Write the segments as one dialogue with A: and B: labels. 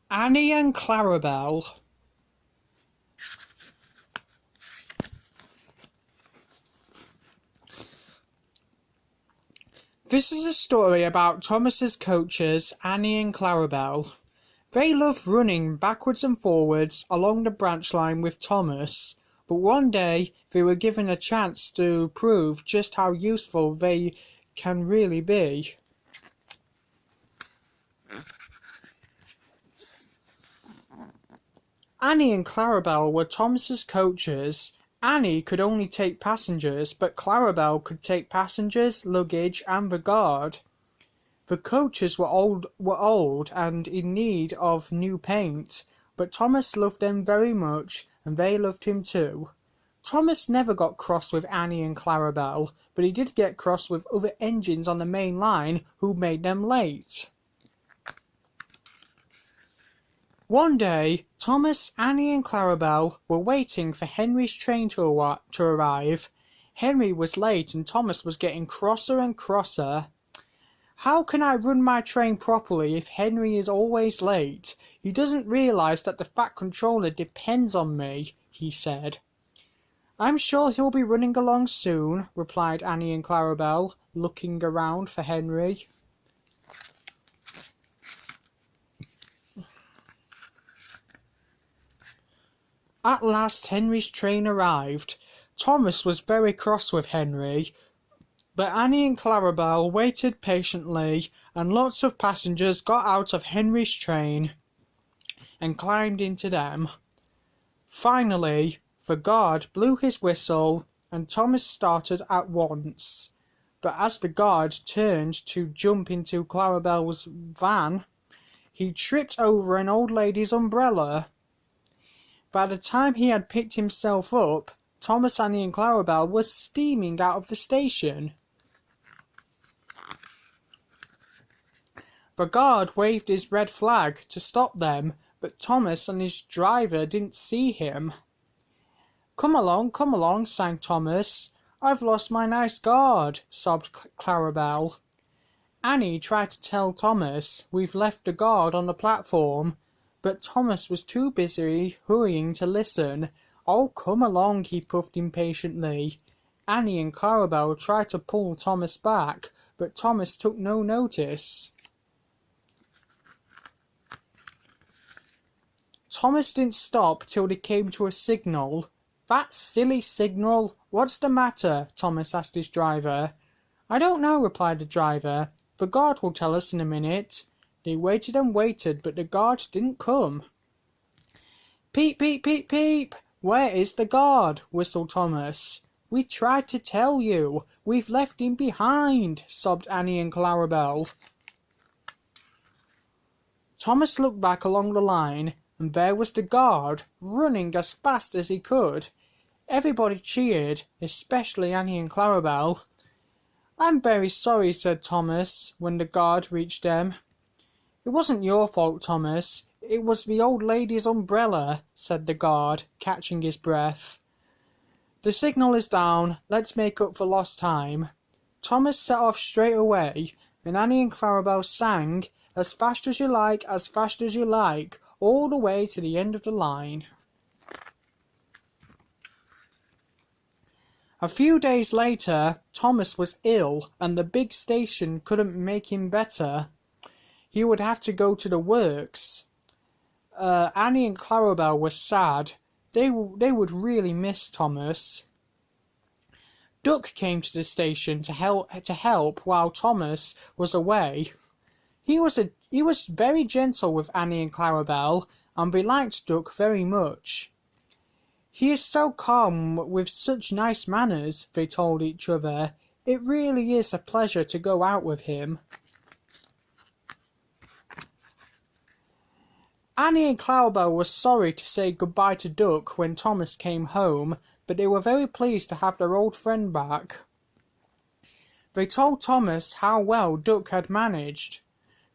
A: Annie and Clarabel. This is a story about Thomas's coaches, Annie and Clarabel. They loved running backwards and forwards along the branch line with Thomas, but one day they were given a chance to prove just how useful they can really be. Annie and Clarabel were Thomas's coaches. Annie could only take passengers, but Clarabel could take passengers, luggage, and the guard. The coaches were old and in need of new paint, but Thomas loved them very much, and they loved him too. Thomas never got cross with Annie and Clarabel, but he did get cross with other engines on the main line who made them late. One day, Thomas, Annie and Clarabel were waiting for Henry's train to arrive. Henry was late and Thomas was getting crosser and crosser. "How can I run my train properly if Henry is always late? He doesn't realise that the Fat Controller depends on me," he said. "I'm sure he'll be running along soon," replied Annie and Clarabel, looking around for Henry. At last Henry's train arrived. Thomas was very cross with Henry, but Annie and Clarabel waited patiently, and lots of passengers got out of Henry's train and climbed into them. Finally, the guard blew his whistle, and Thomas started at once. But as the guard turned to jump into Clarabel's van, he tripped over an old lady's umbrella. By the time he had picked himself up, Thomas, Annie and Clarabel were steaming out of the station. The guard waved his red flag to stop them, but Thomas and his driver didn't see him. Come along," sang Thomas. "I've lost my nice guard," sobbed Clarabel. Annie tried to tell Thomas, "We've left the guard on the platform," but Thomas was too busy hurrying to listen. "Oh, come along," he puffed impatiently. Annie and Clarabel tried to pull Thomas back, but Thomas took no notice. Thomas didn't stop till they came to a signal. "That silly signal! What's the matter?" Thomas asked his driver. "I don't know," replied the driver. "The guard will tell us in a minute." They waited and waited, but the guard didn't come. "Peep, peep, peep, peep! Where is the guard?" whistled Thomas. "We tried to tell you. We've left him behind," sobbed Annie and Clarabel. Thomas looked back along the line, and there was the guard, running as fast as he could. Everybody cheered, especially Annie and Clarabel. "I'm very sorry," said Thomas, when the guard reached them. "It wasn't your fault, Thomas. It was the old lady's umbrella," said the guard, catching his breath. "The signal is down. Let's make up for lost time." Thomas set off straight away, and Annie and Clarabel sang, "As fast as you like, as fast as you like," all the way to the end of the line. A few days later, Thomas was ill, and the big station couldn't make him better. He would have to go to the works. Annie and Clarabel were sad. They would really miss Thomas. Duck came to the station to help while Thomas was away. He was very gentle with Annie and Clarabel, and they liked Duck very much. "He is so calm with such nice manners," they told each other. "It really is a pleasure to go out with him." Annie and Clarabel were sorry to say goodbye to Duck when Thomas came home, but they were very pleased to have their old friend back. They told Thomas how well Duck had managed.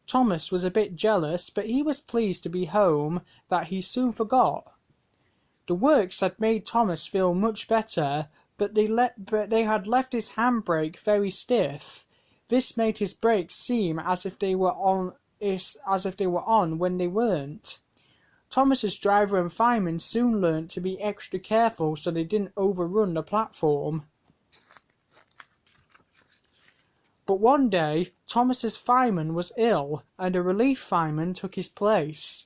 A: Thomas was a bit jealous, but he was pleased to be home that he soon forgot. The works had made Thomas feel much better, but they had left his handbrake very stiff. This made his brakes seem as if they were as if they were on when they weren't. Thomas's driver and fireman soon learnt to be extra careful so they didn't overrun the platform. But one day, Thomas's fireman was ill, and a relief fireman took his place.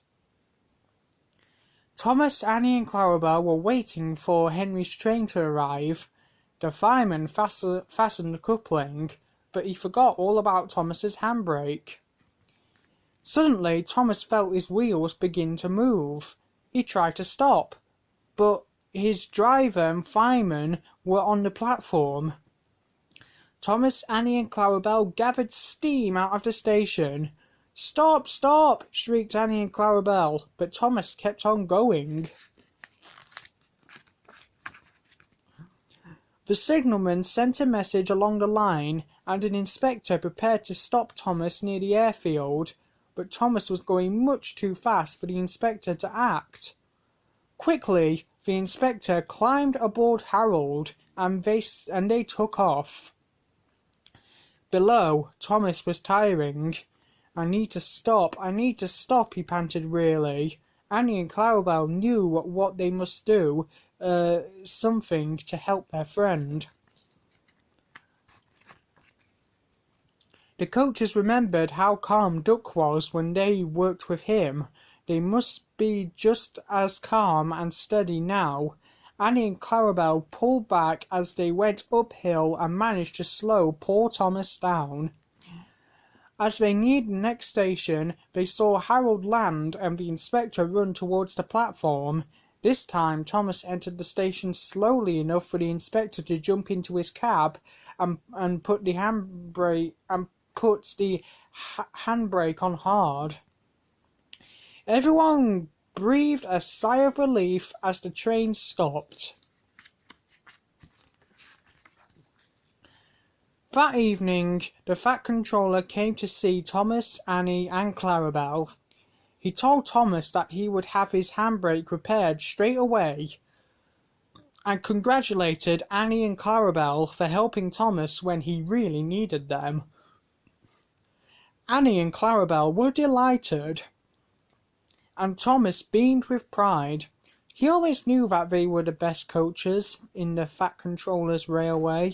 A: Thomas, Annie and Clarabel were waiting for Henry's train to arrive. The fireman fastened the coupling, but he forgot all about Thomas's handbrake. Suddenly, Thomas felt his wheels begin to move. He tried to stop, but his driver and fireman were on the platform. Thomas, Annie and Clarabel gathered steam out of the station. "Stop, stop!" shrieked Annie and Clarabel, but Thomas kept on going. The signalman sent a message along the line, and an inspector prepared to stop Thomas near the airfield, but Thomas was going much too fast for the inspector to act. Quickly, the inspector climbed aboard Harold, and they took off. Below, Thomas was tiring. I need to stop, he panted wearily. Annie and Clarabel knew what they must do, something to help their friend. The coaches remembered how calm Duck was when they worked with him. They must be just as calm and steady now. Annie and Clarabel pulled back as they went uphill and managed to slow poor Thomas down. As they neared the next station, they saw Harold land and the inspector run towards the platform. This time Thomas entered the station slowly enough for the inspector to jump into his cab and put the handbrake on hard. Everyone breathed a sigh of relief as the train stopped. That evening, the Fat Controller came to see Thomas, Annie and Clarabel. He told Thomas that he would have his handbrake repaired straight away, and congratulated Annie and Clarabel for helping Thomas when he really needed them. Annie and Clarabel were delighted, and Thomas beamed with pride. He always knew that they were the best coaches in the Fat Controller's railway.